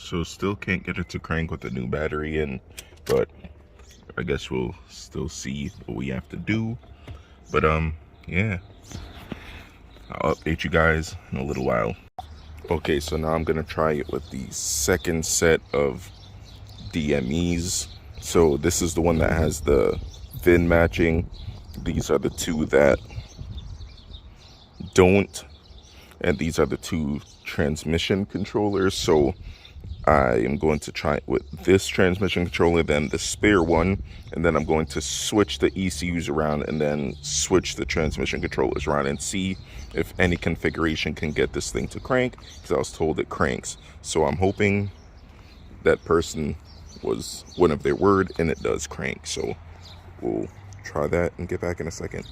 So still can't get it to crank with the new battery in, but I guess we'll still see what we have to do. But yeah, I'll update you guys in a little while. Okay, so now I'm gonna try it with the second set of DMEs. So this is the one that has the VIN matching. These are the two that don't, and these are the two transmission controllers. So I am going to try it with this transmission controller, then the spare one, and then I'm going to switch the ECUs around and then switch the transmission controllers around and see if any configuration can get this thing to crank, because I was told it cranks. So I'm hoping that person was one of their word and it does crank. So we'll try that and get back in a second.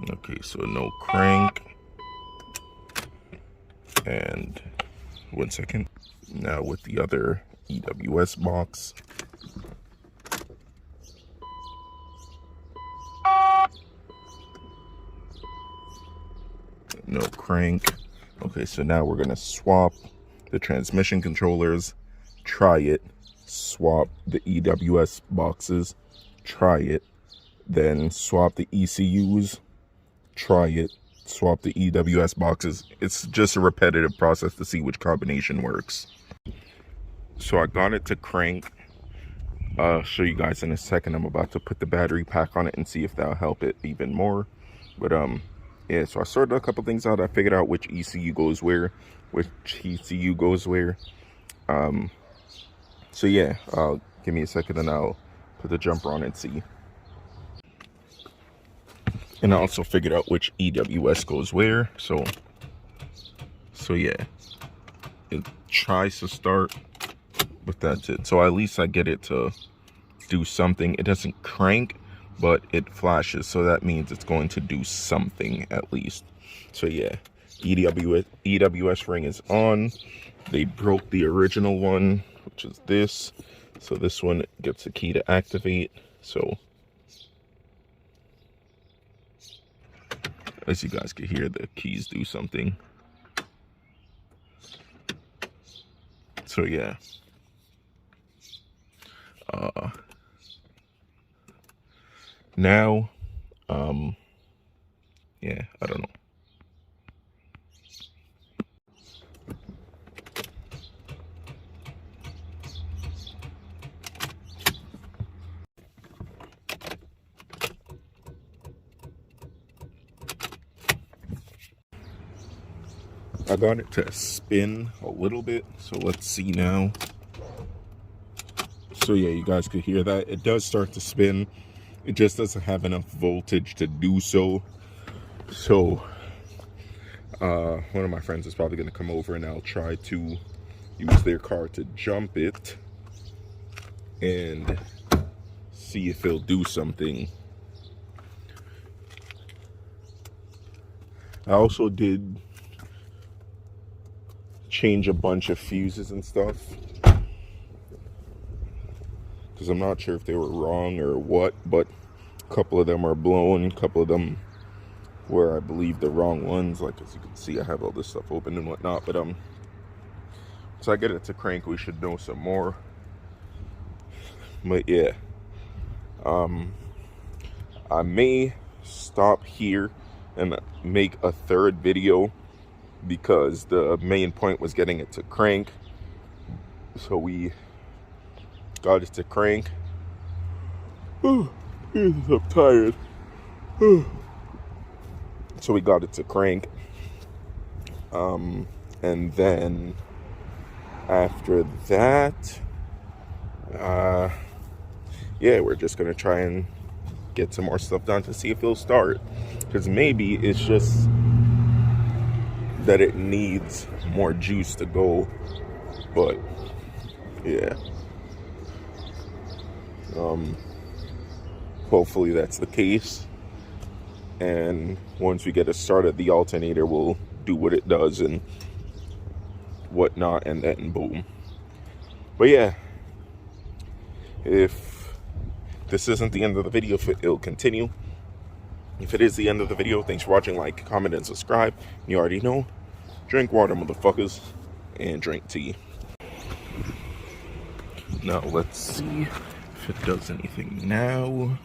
Okay, so no crank. And 1 second. Now with the other EWS box. No crank. Okay, so now we're gonna swap the transmission controllers, try it, swap the EWS boxes, try it, then swap the ECUs, try it, swap the EWS boxes. It's just a repetitive process to see which combination works. So I got it to crank. I'll show you guys in a second. I'm about to put the battery pack on it and see if that'll help it even more. But yeah, so I sorted a couple things out. I figured out which ECU goes where, which ECU goes where. So yeah, give me a second and I'll put the jumper on and see. And I also figured out which EWS goes where. So yeah, it tries to start, but that's it. So at least I get it to do something. It doesn't crank, but it flashes. So that means it's going to do something at least. So yeah, EWS ring is on. They broke the original one, which is this. So this one gets a key to activate. So as you guys can hear, the keys do something. So yeah. Now, yeah, I don't know. I got it to spin a little bit, so let's see now. So yeah, you guys could hear that. It does start to spin. It just doesn't have enough voltage to do so. So one of my friends is probably going to come over and I'll try to use their car to jump it and see if it'll do something. I also did change a bunch of fuses and stuff, because I'm not sure if they were wrong or what, but a couple of them are blown, a couple of them were, I believe, the wrong ones. Like, as you can see, I have all this stuff open and whatnot. But so I get it to crank, we should know some more. But yeah, I may stop here and make a third video, because the main point was getting it to crank. So we got it to crank. Oh, I'm tired. So we got it to crank. And then after that, yeah, we're just gonna try and get some more stuff done to see if it'll start. Because maybe it's just that it needs more juice to go. But yeah, hopefully that's the case. And once we get it started, the alternator will do what it does and whatnot, and then boom. But yeah, if this isn't the end of the video, it'll continue. If it is the end of the video, thanks for watching. Like, comment, and subscribe. You already know. Drink water, motherfuckers. And drink tea. Now, let's see if it does anything now.